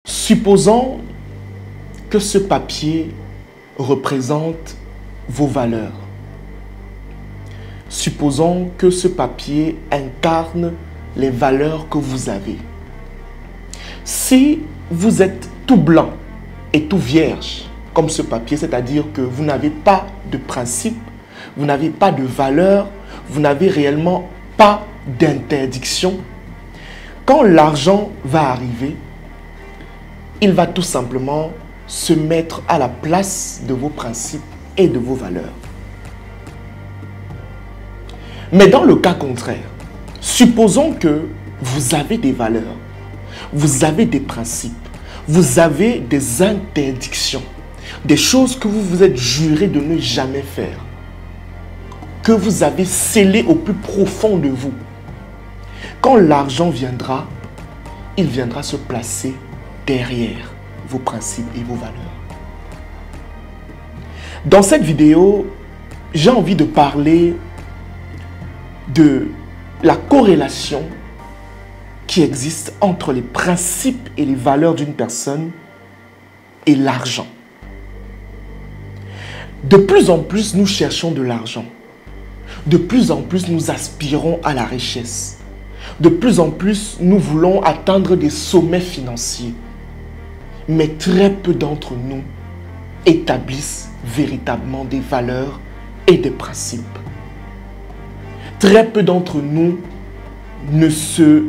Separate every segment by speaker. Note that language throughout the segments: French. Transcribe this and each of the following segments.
Speaker 1: Supposons que ce papier représente vos valeurs. Supposons que ce papier incarne les valeurs que vous avez. Si vous êtes tout blanc et tout vierge, comme ce papier, c'est-à-dire que vous n'avez pas de principe, vous n'avez pas de valeurs, vous n'avez réellement pas d'interdiction, quand l'argent va arriver, il va tout simplement se mettre à la place de vos principes et de vos valeurs. Mais dans le cas contraire, supposons que vous avez des valeurs, vous avez des principes, vous avez des interdictions, des choses que vous vous êtes juré de ne jamais faire, que vous avez scellées au plus profond de vous. Quand l'argent viendra, il viendra se placer derrière vos principes et vos valeurs. Dans cette vidéo, j'ai envie de parler de la corrélation qui existe entre les principes et les valeurs d'une personne et l'argent. De plus en plus, nous cherchons de l'argent. De plus en plus, nous aspirons à la richesse. De plus en plus, nous voulons atteindre des sommets financiers. Mais très peu d'entre nous établissent véritablement des valeurs et des principes. Très peu d'entre nous ne se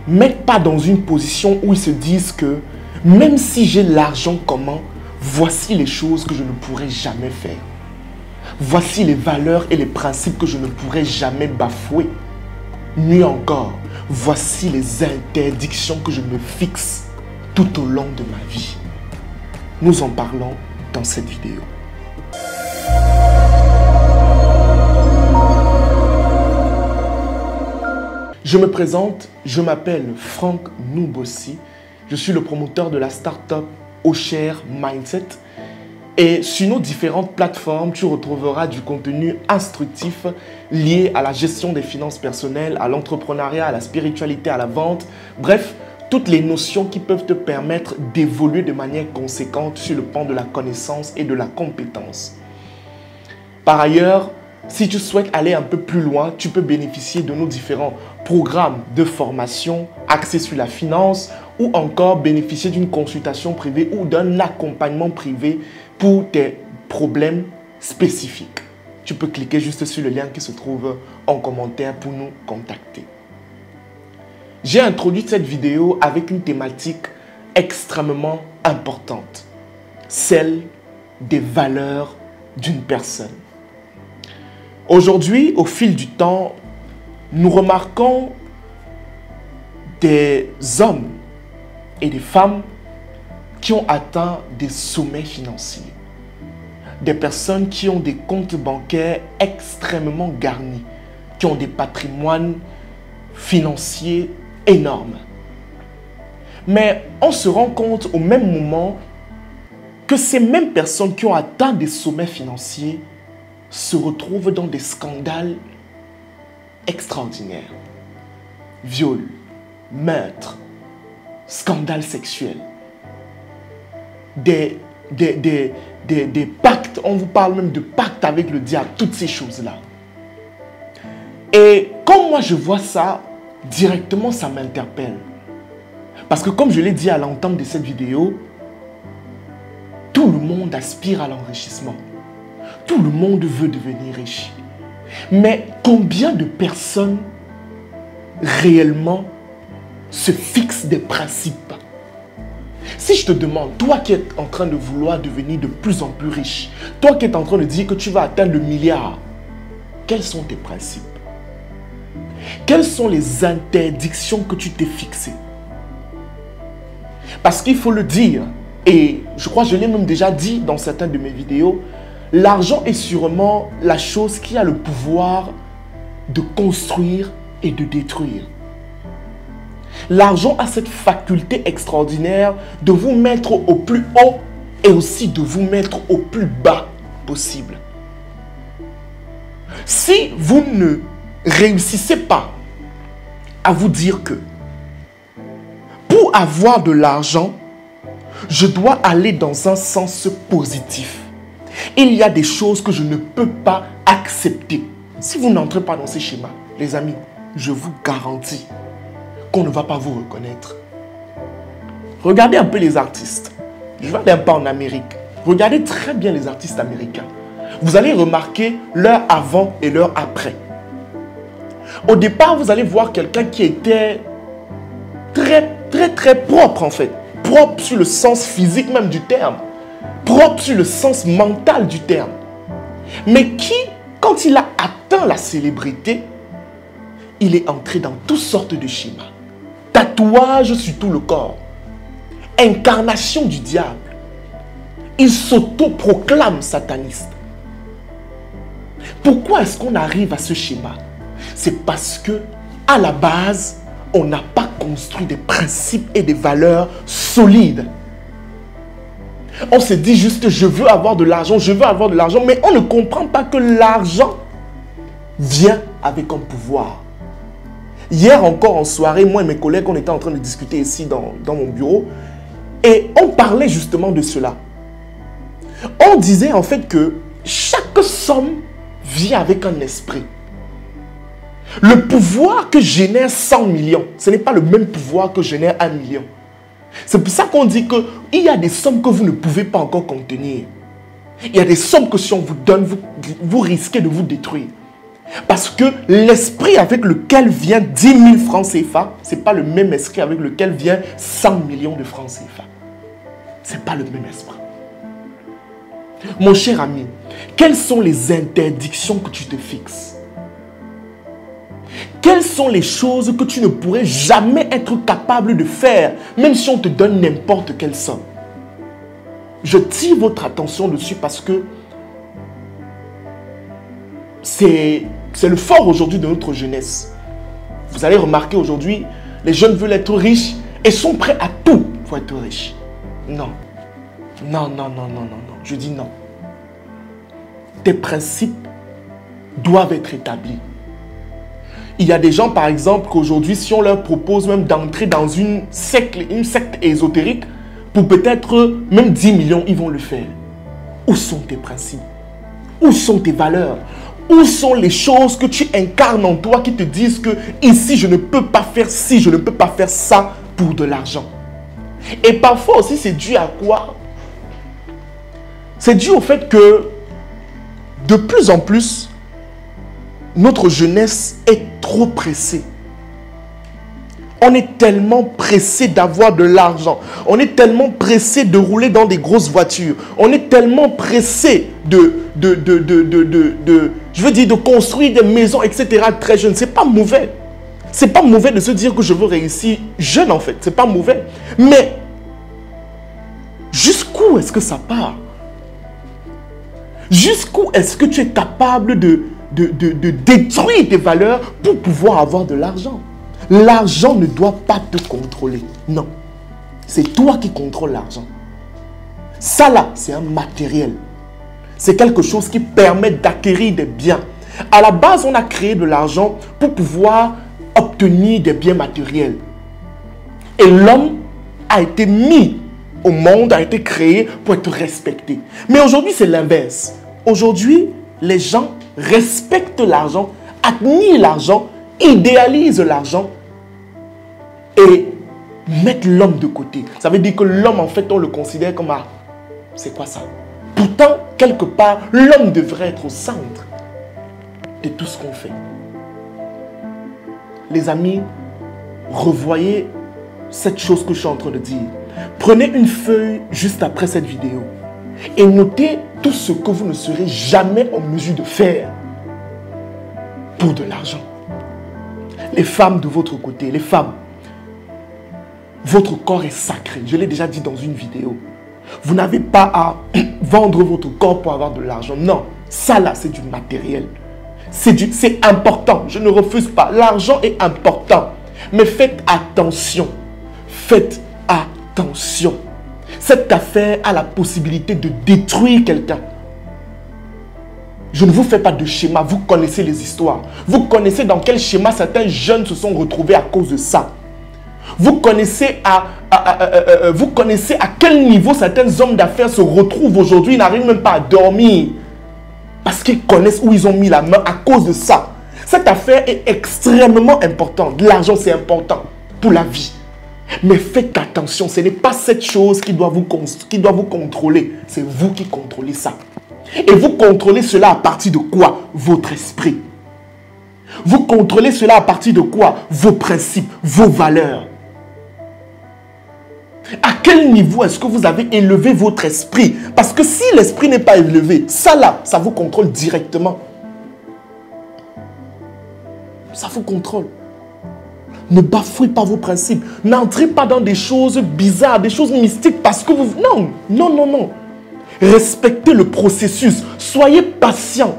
Speaker 1: mettent pas dans une position où ils se disent que même si j'ai l'argent commun, voici les choses que je ne pourrai jamais faire. Voici les valeurs et les principes que je ne pourrai jamais bafouer. Mieux encore, voici les interdictions que je me fixe tout au long de ma vie. Nous en parlons dans cette vidéo. Je me présente, je m'appelle Franck Noubossi. Je suis le promoteur de la start-up Oshare Mindset. Et sur nos différentes plateformes, tu retrouveras du contenu instructif lié à la gestion des finances personnelles, à l'entrepreneuriat, à la spiritualité, à la vente. Bref, toutes les notions qui peuvent te permettre d'évoluer de manière conséquente sur le plan de la connaissance et de la compétence. Par ailleurs, si tu souhaites aller un peu plus loin, tu peux bénéficier de nos différents programmes de formation axés sur la finance ou encore bénéficier d'une consultation privée ou d'un accompagnement privé pour tes problèmes spécifiques. Tu peux cliquer juste sur le lien qui se trouve en commentaire pour nous contacter. J'ai introduit cette vidéo avec une thématique extrêmement importante, celle des valeurs d'une personne. Aujourd'hui, au fil du temps, nous remarquons des hommes et des femmes qui ont atteint des sommets financiers. Des personnes qui ont des comptes bancaires extrêmement garnis, qui ont des patrimoines financiers énormes. Mais on se rend compte au même moment que ces mêmes personnes qui ont atteint des sommets financiers se retrouvent dans des scandales extraordinaires. Viol, meurtre, scandales sexuels. Des pactes, on vous parle même de pactes avec le diable, toutes ces choses-là. Et quand moi je vois ça, directement ça m'interpelle. Parce que comme je l'ai dit à l'entame de cette vidéo, tout le monde aspire à l'enrichissement. Tout le monde veut devenir riche. Mais combien de personnes réellement se fixent des principes? Si je te demande, toi qui es en train de vouloir devenir de plus en plus riche, toi qui es en train de dire que tu vas atteindre le milliard, quels sont tes principes? Quelles sont les interdictions que tu t'es fixées? Parce qu'il faut le dire, et je crois que je l'ai même déjà dit dans certaines de mes vidéos, l'argent est sûrement la chose qui a le pouvoir de construire et de détruire. L'argent a cette faculté extraordinaire de vous mettre au plus haut et aussi de vous mettre au plus bas possible. Si vous ne réussissez pas à vous dire que pour avoir de l'argent, je dois aller dans un sens positif. Il y a des choses que je ne peux pas accepter. Si vous n'entrez pas dans ces schémas, les amis, je vous garantis qu'on ne va pas vous reconnaître. Regardez un peu les artistes. Je vais aller un peu en Amérique. Regardez très bien les artistes américains. Vous allez remarquer leur avant et leur après. Au départ, vous allez voir quelqu'un qui était très propre en fait. Propre sur le sens physique même du terme. Propre sur le sens mental du terme. Mais qui, quand il a atteint la célébrité, il est entré dans toutes sortes de schémas. Tatouage sur tout le corps. Incarnation du diable. Il s'auto-proclame sataniste. Pourquoi est-ce qu'on arrive à ce schéma? C'est parce que, à la base, on n'a pas construit des principes et des valeurs solides. On se dit juste, je veux avoir de l'argent, mais on ne comprend pas que l'argent vient avec un pouvoir. Hier encore en soirée, moi et mes collègues, on était en train de discuter ici dans mon bureau et on parlait justement de cela. On disait en fait que chaque somme vient avec un esprit. Le pouvoir que génère 100 millions, ce n'est pas le même pouvoir que génère 1 million. C'est pour ça qu'on dit qu'il y a des sommes que vous ne pouvez pas encore contenir. Il y a des sommes que si on vous donne, vous risquez de vous détruire. Parce que l'esprit avec lequel vient 10 000 francs CFA, ce n'est pas le même esprit avec lequel vient 100 millions de francs CFA. Ce n'est pas le même esprit. Mon cher ami, quelles sont les interdictions que tu te fixes? Quelles sont les choses que tu ne pourrais jamais être capable de faire, même si on te donne n'importe quelle somme? Je tire votre attention dessus parce que c'est le fort aujourd'hui de notre jeunesse. Vous allez remarquer aujourd'hui, les jeunes veulent être riches et sont prêts à tout pour être riches. Non. Non. Je dis non. Tes principes doivent être établis. Il y a des gens, par exemple, qu'aujourd'hui, si on leur propose même d'entrer dans une secte ésotérique, pour peut-être même 10 millions, ils vont le faire. Où sont tes principes? Où sont tes valeurs? Où sont les choses que tu incarnes en toi qui te disent que ici, je ne peux pas faire ci, je ne peux pas faire ça pour de l'argent? Et parfois aussi, c'est dû à quoi? C'est dû au fait que de plus en plus, notre jeunesse est trop pressée. On est tellement pressé d'avoir de l'argent. On est tellement pressé de rouler dans des grosses voitures. On est tellement pressé de construire des maisons, etc. très jeune. C'est pas mauvais. C'est pas mauvais de se dire que je veux réussir jeune en fait. C'est pas mauvais. Mais jusqu'où est-ce que ça part? Jusqu'où est-ce que tu es capable de détruire tes valeurs pour pouvoir avoir de l'argent? L'argent ne doit pas te contrôler. Non. C'est toi qui contrôles l'argent. Ça là, c'est un matériel. C'est quelque chose qui permet d'acquérir des biens. À la base, on a créé de l'argent pour pouvoir obtenir des biens matériels. Et l'homme a été mis au monde, a été créé pour être respecté. Mais aujourd'hui, c'est l'inverse. Aujourd'hui, les gens respectent l'argent, admirent l'argent, idéalisent l'argent et mettent l'homme de côté. Ça veut dire que l'homme, en fait, on le considère comme un... C'est quoi ça? Pourtant, quelque part, l'homme devrait être au centre de tout ce qu'on fait. Les amis, revoyez cette chose que je suis en train de dire. Prenez une feuille juste après cette vidéo et notez tout ce que vous ne serez jamais en mesure de faire pour de l'argent. Les femmes de votre côté, les femmes, votre corps est sacré. Je l'ai déjà dit dans une vidéo. Vous n'avez pas à vendre votre corps pour avoir de l'argent. Non, ça là, c'est du matériel. C'est important, je ne refuse pas. L'argent est important. Mais faites attention. Faites attention. Cette affaire a la possibilité de détruire quelqu'un. Je ne vous fais pas de schéma, vous connaissez les histoires. Vous connaissez dans quel schéma certains jeunes se sont retrouvés à cause de ça. Vous connaissez à quel niveau certains hommes d'affaires se retrouvent aujourd'hui. Ils n'arrivent même pas à dormir. Parce qu'ils connaissent où ils ont mis la main à cause de ça. Cette affaire est extrêmement importante. L'argent, c'est important pour la vie. Mais faites attention, ce n'est pas cette chose qui doit vous contrôler. C'est vous qui contrôlez ça. Et vous contrôlez cela à partir de quoi? Votre esprit. Vous contrôlez cela à partir de quoi? Vos principes, vos valeurs. À quel niveau est-ce que vous avez élevé votre esprit? Parce que si l'esprit n'est pas élevé, ça là, ça vous contrôle directement. Ça vous contrôle. Ne bafouez pas vos principes. N'entrez pas dans des choses bizarres, des choses mystiques parce que vous... Non, non, non, non. Respectez le processus. Soyez patient.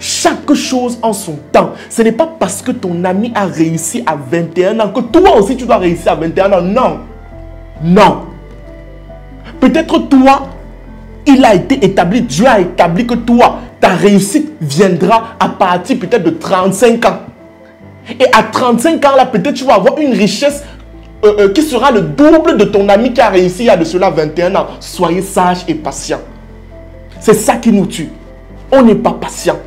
Speaker 1: Chaque chose en son temps. Ce n'est pas parce que ton ami a réussi à 21 ans que toi aussi tu dois réussir à 21 ans. Non. Non. Peut-être toi, il a été établi, Dieu a établi que toi, ta réussite viendra à partir peut-être de 35 ans. Et à 35 ans, là, peut-être tu vas avoir une richesse qui sera le double de ton ami qui a réussi il y a de cela 21 ans. Soyez sage et patient. C'est ça qui nous tue. On n'est pas patient.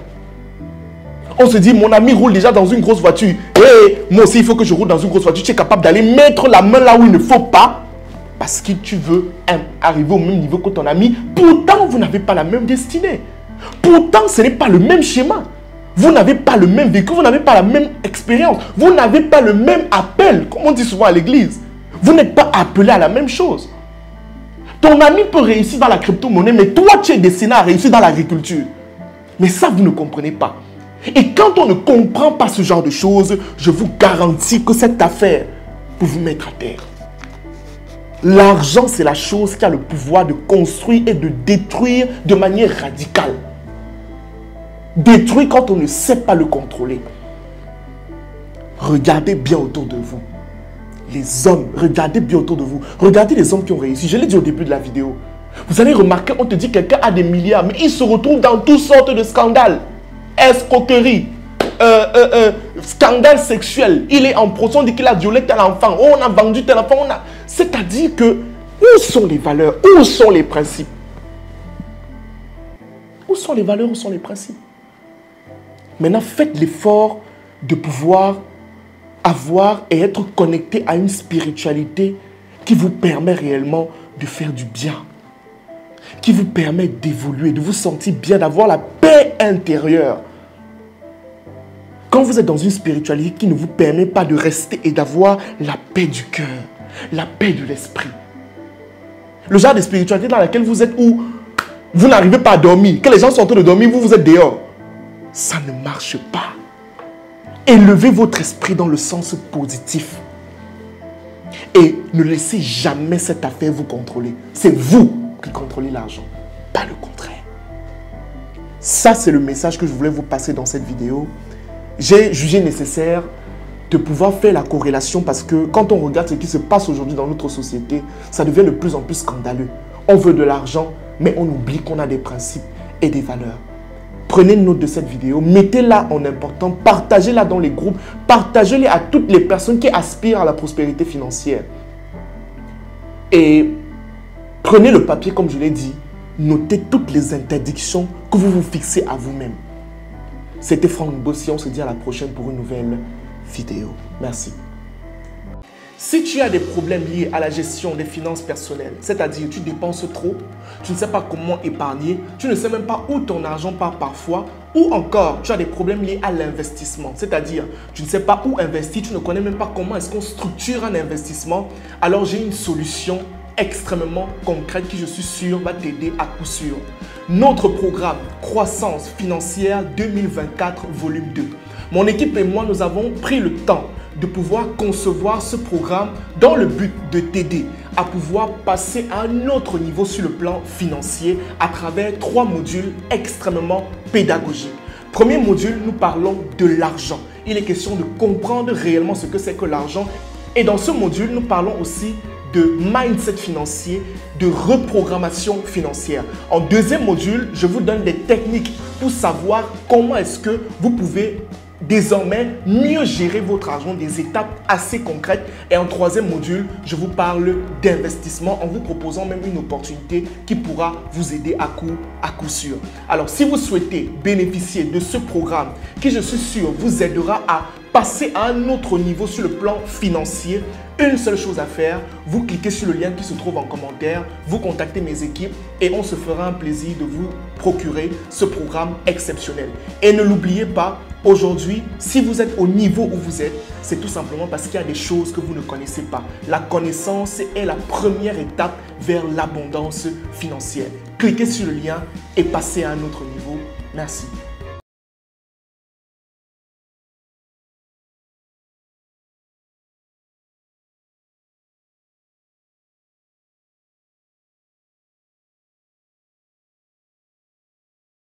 Speaker 1: On se dit, mon ami roule déjà dans une grosse voiture. Et moi aussi, il faut que je roule dans une grosse voiture. Tu es capable d'aller mettre la main là où il ne faut pas. Parce que tu veux arriver au même niveau que ton ami. Pourtant, vous n'avez pas la même destinée. Pourtant, ce n'est pas le même schéma. Vous n'avez pas le même vécu, vous n'avez pas la même expérience. Vous n'avez pas le même appel, comme on dit souvent à l'église. Vous n'êtes pas appelé à la même chose. Ton ami peut réussir dans la crypto-monnaie, mais toi, tu es destiné à réussir dans l'agriculture. Mais ça, vous ne comprenez pas. Et quand on ne comprend pas ce genre de choses, je vous garantis que cette affaire peut vous mettre à terre. L'argent, c'est la chose qui a le pouvoir de construire et de détruire de manière radicale. Détruire quand on ne sait pas le contrôler. Regardez bien autour de vous. Les hommes, regardez bien autour de vous. Regardez les hommes qui ont réussi. Je l'ai dit au début de la vidéo. Vous allez remarquer, on te dit que quelqu'un a des milliards, mais il se retrouve dans toutes sortes de scandales. Escroquerie, scandale sexuel. Il est en procès, on dit qu'il a violé tel enfant. Oh, on a vendu tel enfant. C'est-à-dire que, où sont les valeurs? Où sont les principes? Où sont les valeurs? Où sont les principes? Maintenant, faites l'effort de pouvoir avoir et être connecté à une spiritualité qui vous permet réellement de faire du bien, qui vous permet d'évoluer, de vous sentir bien, d'avoir la paix intérieure. Quand vous êtes dans une spiritualité qui ne vous permet pas de rester et d'avoir la paix du cœur, la paix de l'esprit, le genre de spiritualité dans laquelle vous êtes où vous n'arrivez pas à dormir, que les gens sont en train de dormir, vous êtes dehors, ça ne marche pas. Élevez votre esprit dans le sens positif. Et ne laissez jamais cette affaire vous contrôler. C'est vous qui contrôlez l'argent, pas le contraire. Ça, c'est le message que je voulais vous passer dans cette vidéo. J'ai jugé nécessaire de pouvoir faire la corrélation parce que quand on regarde ce qui se passe aujourd'hui dans notre société, ça devient de plus en plus scandaleux. On veut de l'argent, mais on oublie qu'on a des principes et des valeurs. Prenez note de cette vidéo, mettez-la en important, partagez-la dans les groupes, partagez-la à toutes les personnes qui aspirent à la prospérité financière. Et prenez le papier, comme je l'ai dit, notez toutes les interdictions que vous vous fixez à vous-même. C'était Franck Nubossi, on se dit à la prochaine pour une nouvelle vidéo. Merci. Si tu as des problèmes liés à la gestion des finances personnelles, c'est-à-dire tu dépenses trop, tu ne sais pas comment épargner, tu ne sais même pas où ton argent part parfois, ou encore tu as des problèmes liés à l'investissement, c'est-à-dire tu ne sais pas où investir, tu ne connais même pas comment est-ce qu'on structure un investissement, alors j'ai une solution extrêmement concrète qui, je suis sûr, va t'aider à coup sûr. Notre programme Croissance financière 2024 volume 2. Mon équipe et moi, nous avons pris le temps de pouvoir concevoir ce programme dans le but de t'aider à pouvoir passer à un autre niveau sur le plan financier à travers 3 modules extrêmement pédagogiques. Premier module, nous parlons de l'argent. Il est question de comprendre réellement ce que c'est que l'argent. Et dans ce module, nous parlons aussi de mindset financier, de reprogrammation financière. En deuxième module, je vous donne des techniques pour savoir comment est-ce que vous pouvez désormais mieux gérer votre argent, des étapes assez concrètes. Et en troisième module, je vous parle d'investissement en vous proposant même une opportunité qui pourra vous aider à coup sûr. Alors, si vous souhaitez bénéficier de ce programme qui, je suis sûr, vous aidera à passer à un autre niveau sur le plan financier, une seule chose à faire, vous cliquez sur le lien qui se trouve en commentaire, vous contactez mes équipes et on se fera un plaisir de vous procurer ce programme exceptionnel. Et ne l'oubliez pas, aujourd'hui, si vous êtes au niveau où vous êtes, c'est tout simplement parce qu'il y a des choses que vous ne connaissez pas. La connaissance est la première étape vers l'abondance financière. Cliquez sur le lien et passez à un autre niveau. Merci.